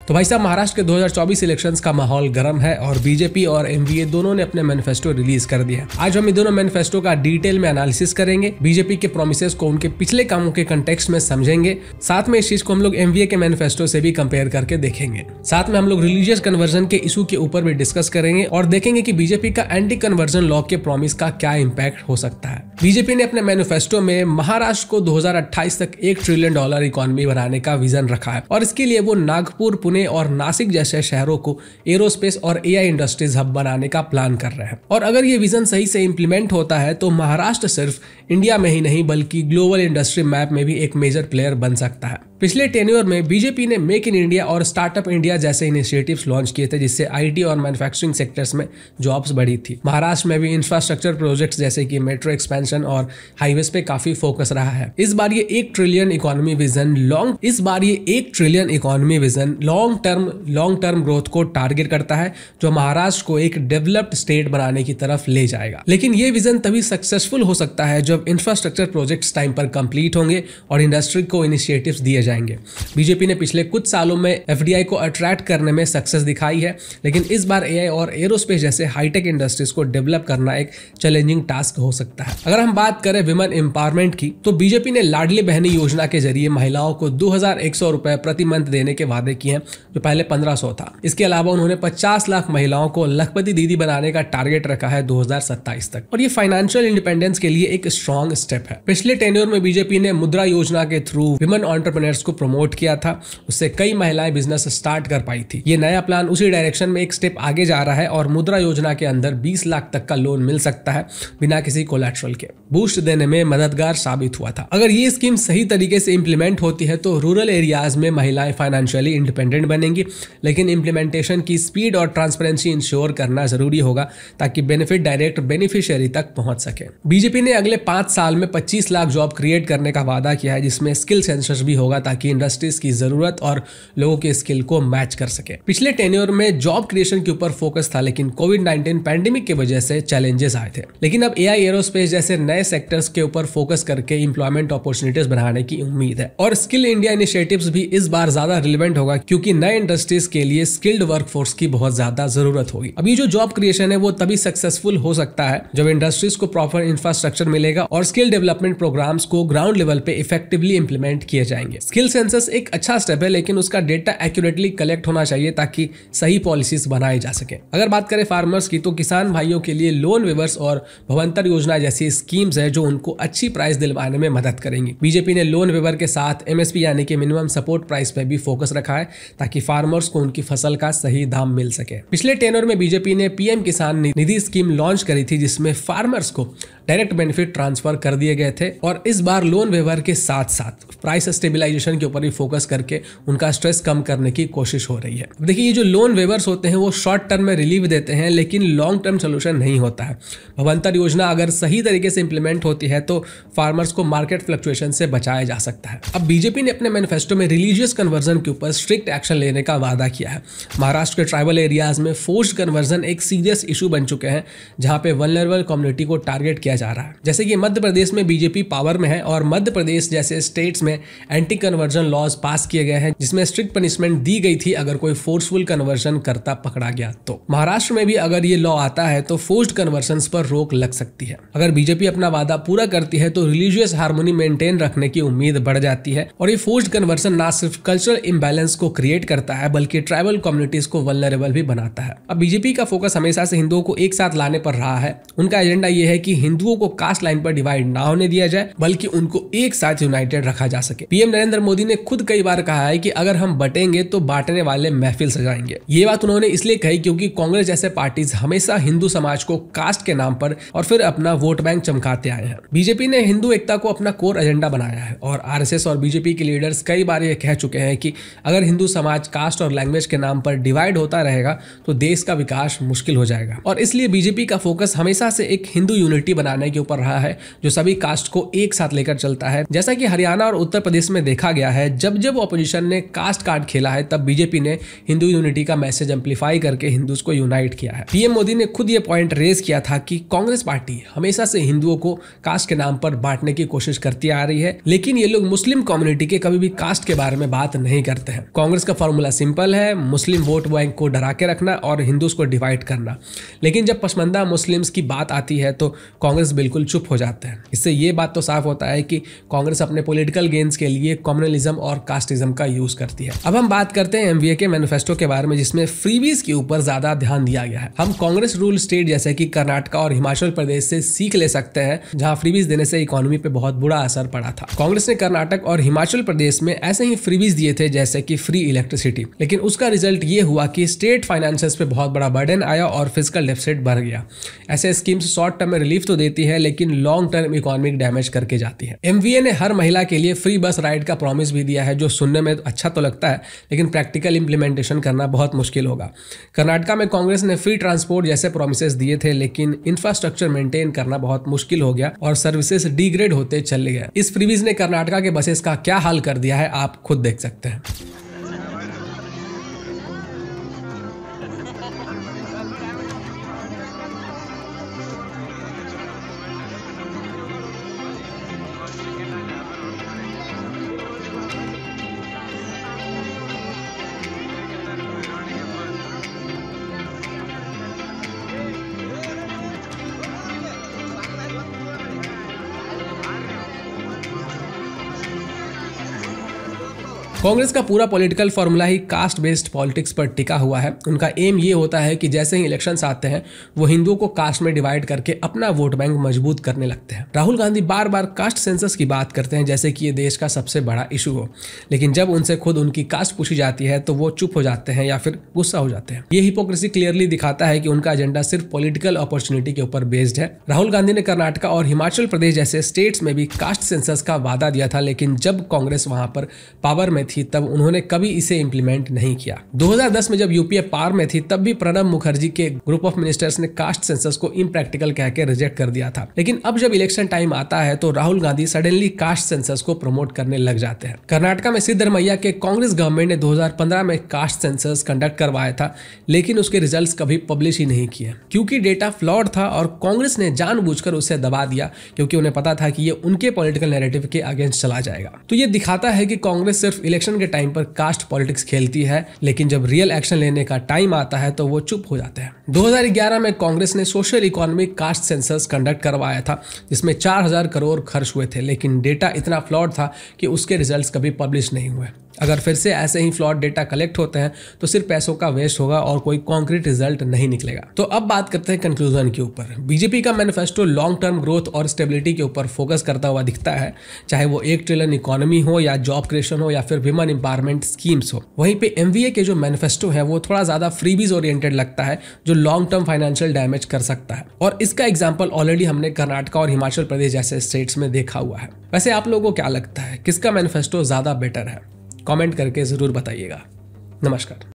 तो भाई साहब, महाराष्ट्र के 2024 इलेक्शंस का माहौल गर्म है और बीजेपी और एमवीए दोनों ने अपने मैनिफेस्टो रिलीज कर दिया है। आज हम इन दोनों मैनिफेस्टो का डिटेल में एनालिसिस करेंगे, बीजेपी के प्रोमिसेस को उनके पिछले कामों के कंटेक्स्ट में समझेंगे, साथ में इस चीज को हम लोग एमवीए के मैनिफेस्टो से भी कंपेयर करके देखेंगे। साथ में हम लोग रिलीजियस कन्वर्जन के इशू के ऊपर भी डिस्कस करेंगे और देखेंगे कि बीजेपी का एंटी कन्वर्जन लॉ के प्रॉमिस का क्या इंपैक्ट हो सकता है। बीजेपी ने अपने मैनिफेस्टो में महाराष्ट्र को 2028 तक $1 ट्रिलियन इकोनॉमी बनाने का विजन रखा है और इसके लिए वो नागपुर, पुणे और नासिक जैसे शहरों को एरोस्पेस और एआई इंडस्ट्रीज हब बनाने का प्लान कर रहे हैं। और अगर ये विजन सही से इंप्लीमेंट होता है तो महाराष्ट्र सिर्फ इंडिया में ही नहीं बल्कि ग्लोबल इंडस्ट्री मैप में भी एक मेजर प्लेयर बन सकता है। पिछले टेन्योर में बीजेपी ने मेक इन इंडिया और स्टार्टअप इंडिया जैसे इनिशिएटिव्स लॉन्च किए थे, जिससे आईटी और मैन्युफैक्चरिंग सेक्टर्स में जॉब्स बढ़ी थी। महाराष्ट्र में भी इंफ्रास्ट्रक्चर प्रोजेक्ट्स जैसे कि मेट्रो एक्सपेंशन और हाईवेज पे काफी फोकस रहा है। इस बार ये 1 trillion economy vision long term growth को टारगेट करता है, जो महाराष्ट्र को एक डेवलप्ड स्टेट बनाने की तरफ ले जाएगा। लेकिन ये विजन तभी सक्सेसफुल हो सकता है जब इंफ्रास्ट्रक्चर प्रोजेक्ट्स टाइम पर कंप्लीट होंगे और इंडस्ट्री को इनिशिएटिव्स दिए जाएंगे। बीजेपी ने पिछले कुछ सालों में एफडीआई को अट्रैक्ट करने में सक्सेस दिखाई है, लेकिन इस बार एआई और एरोस्पेस जैसे हाईटेक इंडस्ट्रीज को डेवलप करना एक चैलेंजिंग टास्क हो सकता है। अगर हम बात करें विमेन एम्पावरमेंट की, तो बीजेपी ने लाडली बहनी योजना के जरिए महिलाओं को 2100 रुपए प्रति मंथ देने के वादे किए हैं, जो पहले 1500 था। इसके अलावा उन्होंने 50 लाख महिलाओं को लखपति दीदी बनाने का टारगेट रखा है 2027 तक, और ये फाइनेंशियल इंडिपेंडेंस के लिए एक स्ट्रॉन्ग स्टेप है। पिछले टेन्योर में बीजेपी ने मुद्रा योजना के थ्रू विमेन एंटरप्रेन्योर्स को प्रमोट किया था, उससे कई महिलाएं बिजनेस स्टार्ट कर पाई थी। ये नया प्लान उसी डायरेक्शन में एक स्टेप आगे जा रहा है और मुद्रा योजना के अंदर 20 लाख तक का लोन मिल सकता है बिना किसी कोलैटरल के। बूस्ट देने में मददगार साबित हुआ था। अगर ये स्कीम सही तरीके से इंप्लीमेंट होती है तो रूरल एरियाज में महिलाएं फाइनेंशियली इंडिपेंडेंट बनेंगी, लेकिन इंप्लीमेंटेशन की स्पीड और ट्रांसपेरेंसी इंश्योर करना जरूरी होगा ताकि बेनिफिट डायरेक्ट बेनिफिशियरी तक पहुंच सके। बीजेपी ने अगले 5 साल में 25 लाख जॉब क्रिएट करने का वादा किया है, जिसमें स्किल सेंसस भी होगा ताकि इंडस्ट्रीज की जरूरत और लोगों के स्किल को मैच कर सके। पिछले टेन्योर में जॉब क्रिएशन के ऊपर फोकस था, लेकिन कोविड-19 पैंडेमिक की वजह से चैलेंजेस आए थे। लेकिन अब एआई, एरोस्पेस जैसे नए सेक्टर्स के ऊपर फोकस करके एम्प्लॉयमेंट अपॉर्चुनिटीज बढ़ाने की उम्मीद है। और स्किल इंडिया इनिशिएटिव्स भी इस बार ज्यादा रिलेवेंट होगा, क्योंकि नए इंडस्ट्रीज के लिए स्किल्ड वर्कफोर्स की बहुत ज्यादा जरूरत होगी। अभी जो जॉब क्रिएशन है वो तभी सक्सेसफुल हो सकता है जब इंडस्ट्रीज को प्रॉपर इंफ्रास्ट्रक्चर मिलेगा और स्किल डेवलपमेंट प्रोग्राम्स को ग्राउंड लेवल पे इफेक्टिवली इंप्लीमेंट किए जाएंगे। स्किल सेंसस एक अच्छा स्टेप है, लेकिन उसका डेटा एक्यूरेटली कलेक्ट होना चाहिए ताकि सही पॉलिसीज बनाई जा सके। अगर बात करें फार्मर्स की, तो किसान भाइयों के लिए लोन वेवर्स और भवंतर योजना जैसी स्कीम्स है जो उनको अच्छी प्राइस दिलवाने में मदद करेंगी। बीजेपी ने लोन वेवर के साथ एमएसपी यानी कि मिनिमम सपोर्ट प्राइस पे भी फोकस रखा है ताकि फार्मर्स को उनकी फसल का सही दाम मिल सके। पिछले टेन्योर में बीजेपी ने पीएम किसान निधि स्कीम लॉन्च करी थी, जिसमें फार्मर्स को डायरेक्ट बेनिफिट ट्रांसफर कर दिए गए थे, और इस बार लोन वेवर के साथ साथ प्राइस स्टेबिलाईजेशन के ऊपर भी फोकस करके उनका स्ट्रेस कम करने की कोशिश हो रही है। देखिए, ये जो लोन वेवर्स होते हैं वो शॉर्ट टर्म में रिलीफ देते हैं, लेकिन लॉन्ग टर्म सोल्यूशन नहीं होता है। भवंतर योजना अगर सही तरीके से इंप्लीमेंट होती है तो फार्मर्स को मार्केट फ्लक्चुएशन से बचाया जा सकता है। अब बीजेपी ने अपने मैनिफेस्टो में रिलीजियस कन्वर्जन के ऊपर स्ट्रिक्ट एक्शन लेने का वादा किया है। महाराष्ट्र के ट्राइबल एरियाज में फोर्स्ड कन्वर्जन एक सीरियस इशू बन चुके हैं, जहां पे वल्नरेबल कम्युनिटी को टारगेट किया जा रहा है। जैसे कि मध्य प्रदेश में बीजेपी पावर में है और मध्य प्रदेश जैसे स्टेट्स में एंटी कन्वर्जन लॉज पास किए गए हैं, जिसमें स्ट्रिक्ट पनिशमेंट दी गई थी अगर कोई फोर्सफुल कन्वर्जन करता पकड़ा गया तो। महाराष्ट्र में भी अगर ये लॉ आता है तो फोर्स्ड कन्वर्जन्स पर रोक लग सकती है। अगर बीजेपी अपना वादा पूरा करती है तो रिलीजियस हार्मोनी मेंटेन रखने की उम्मीद बढ़ जाती है, और ये फोर्स्ड कन्वर्जन ना सिर्फ कल्चरल इम्बैलेंस को क्रिएट करता है बल्कि ट्राइबल कम्युनिटीज को वल्नरेबल भी बनाता है। अब बीजेपी का फोकस हमेशा से हिंदुओं को एक साथ लाने पर रहा है। उनका एजेंडा यह है कि हिंदुओं को कास्ट लाइन पर डिवाइड ना होने दिया जाए, बल्कि उनको एक साथ यूनाइटेड रखा जा सके। पीएम नरेंद्र मोदी ने खुद कई बार कहा है कि अगर हम बटेंगे तो बांटने वाले महफिल सजाएंगे। ये बात उन्होंने इसलिए कही क्योंकि कांग्रेस जैसे पार्टीज हमेशा हिंदू समाज को कास्ट के नाम पर और फिर अपना वोट बैंक चमकाते आए हैं। बीजेपी ने हिंदू एकता को अपना कोर एजेंडा बनाया है, और आरएसएस और बीजेपी के लीडर्स कई बार ये कह चुके हैं कि अगर हिंदू समाज कास्ट और लैंग्वेज के नाम पर डिवाइड होता रहेगा तो देश का विकास मुश्किल हो जाएगा। और इसलिए बीजेपी का फोकस हमेशा से एक हिंदू यूनिटी बनाने के ऊपर रहा है, जो सभी कास्ट को एक साथ लेकर चलता है। जैसा कि हरियाणा और उत्तर प्रदेश में देखा गया है, जब जब ऑपोजिशन ने कास्ट कार्ड खेला है तब बीजेपी ने हिंदू यूनिटी का मैसेज एम्पलीफाई करके हिंदूज को यूनाइट किया है। पीएम मोदी ने खुद ये पॉइंट रेज किया था कि कांग्रेस पार्टी हमेशा से हिंदुओं को कास्ट के नाम पर बांटने की कोशिश करती आ रही है, लेकिन ये लोग मुस्लिम कम्युनिटी के कभी भी कास्ट के बारे में बात नहीं करते हैं। कांग्रेस का फॉर्मूला सिंपल है, मुस्लिम वोट बैंक को डरा के रखना और हिंदूज को डिवाइड करना। लेकिन जब पसमंदा मुस्लिम्स की बात आती है तो कांग्रेस बिल्कुल चुप हो जाते हैं। इससे ये बात तो साफ होता है कि कांग्रेस अपने पॉलिटिकल गेन्स के लिए कम्युनलिज्म और कास्टिज्म का यूज करती है। अब हम बात करते हैं एमवीए के मैनिफेस्टो के बारे में, जिसमें फ्रीबीज के ऊपर ज्यादा ध्यान दिया गया है। हम कांग्रेस रूल स्टेट जैसे कि कर्नाटका और हिमाचल प्रदेश से सीख ले सकते हैं, जहां फ्रीबीज देने से इकोनॉमी पे बहुत बुरा असर पड़ा था। कांग्रेस ने कर्नाटक और हिमाचल प्रदेश में ऐसे ही फ्रीबीज दिए थे जैसे कि फ्री इलेक्ट्रिसिटी, लेकिन उसका रिजल्ट ये हुआ कि स्टेट फाइनेंसेस पे बहुत बड़ा बर्डन आया और फिजिकल डेफिसिट बढ़ गया। ऐसे स्कीम्स शॉर्ट टर्म में रिलीफ तो देती है, लेकिन लॉन्ग टर्म इकोनॉमिक डैमेज करके जाती है। एमवीए ने हर महिला के लिए फ्री बस राइड का प्रॉमिस भी दिया है, जो सुनने में अच्छा तो लगता है, लेकिन प्रैक्टिकल इंप्लीमेंटेशन करना बहुत मुश्किल होगा। कर्नाटका में कांग्रेस ने फ्री ट्रांसपोर्ट जैसे प्रॉमिसेस दिए थे, लेकिन इंफ्रास्ट्रक्चर मेंटेन करना बहुत मुश्किल हो गया और सर्विसेज डिग्रेड होते चले गए। इस फ्रीबीज ने कर्नाटका के बसेस का क्या हाल कर दिया है आप खुद देख सकते हैं। कांग्रेस का पूरा पॉलिटिकल फॉर्मूला ही कास्ट बेस्ड पॉलिटिक्स पर टिका हुआ है। उनका एम ये होता है कि जैसे ही इलेक्शंस आते हैं वो हिंदुओं को कास्ट में डिवाइड करके अपना वोट बैंक मजबूत करने लगते हैं। राहुल गांधी बार बार कास्ट सेंसस की बात करते हैं जैसे कि ये देश का सबसे बड़ा इशू हो, लेकिन जब उनसे खुद उनकी कास्ट पूछी जाती है तो वो चुप हो जाते हैं या फिर गुस्सा हो जाते हैं। ये हिपोक्रेसी क्लियरली दिखाता है कि उनका एजेंडा सिर्फ पॉलिटिकल अपॉर्चुनिटी के ऊपर बेस्ड है। राहुल गांधी ने कर्नाटका और हिमाचल प्रदेश जैसे स्टेट्स में भी कास्ट सेंसस का वादा दिया था, लेकिन जब कांग्रेस वहां पर पावर में थी तब उन्होंने कभी इसे इंप्लीमेंट नहीं किया। 2010 में जब यूपीए पावर में थी तब भी प्रणब मुखर्जी के ग्रुप ऑफ मिनिस्टर्स ने कास्ट सेंसस को इम्प्रैक्टिकल कह के रिजेक्ट कर दिया था। लेकिन अब जब इलेक्शन टाइम आता है तो Rahul Gandhi suddenly caste census को प्रमोट करने लग जाते हैं। कर्नाटका में सिद्धरमैया के कांग्रेस गवर्नमेंट ने 2015 में कास्ट सेंसस कंडक्ट करवाया था, लेकिन उसके रिजल्ट्स कभी पब्लिश ही नहीं किए क्योंकि डेटा फ्लॉड था और कांग्रेस ने जानबूझकर उसे दबा दिया, क्योंकि उन्हें पता था कि ये उनके पॉलिटिकल नैरेटिव के अगेंस्ट चला जाएगा। तो ये दिखाता है कि कांग्रेस सिर्फ इलेक्शन के टाइम पर कास्ट पॉलिटिक्स खेलती है, लेकिन जब रियल एक्शन लेने का टाइम आता है तो वो चुप हो जाते हैं। 2011 में कांग्रेस ने social economic caste census conduct करवाया था, जिसमें 4000 करोड़ खर्च हुए थे, लेकिन डेटा इतना फ्लॉड था कि उसके रिजल्ट्स कभी पब्लिश नहीं हुए। अगर फिर से ऐसे ही फ्लॉड डेटा कलेक्ट होते हैं तो सिर्फ पैसों का वेस्ट होगा और कोई कॉन्क्रीट रिजल्ट नहीं निकलेगा। तो अब बात करते हैं कंक्लूजन के ऊपर। बीजेपी का मैनिफेस्टो लॉन्ग टर्म ग्रोथ और स्टेबिलिटी के ऊपर फोकस करता हुआ दिखता है, चाहे वो 1 ट्रिलियन इकोनॉमी हो या जॉब क्रिएशन हो या फिर विमेन एम्पावरमेंट स्कीम्स हो। वहीं पे एमवीए के जो मैनिफेस्टो है वो थोड़ा ज्यादा फ्रीबीज ओरिएंटेड लगता है, जो लॉन्ग टर्म फाइनेंशियल डैमेज कर सकता है। और इसका एग्जाम्पल ऑलरेडी हमने कर्नाटका और हिमाचल प्रदेश जैसे स्टेट्स में देखा हुआ है। वैसे आप लोगों को क्या लगता है, किसका मैनिफेस्टो ज्यादा बेटर है? कमेंट करके जरूर बताइएगा। नमस्कार।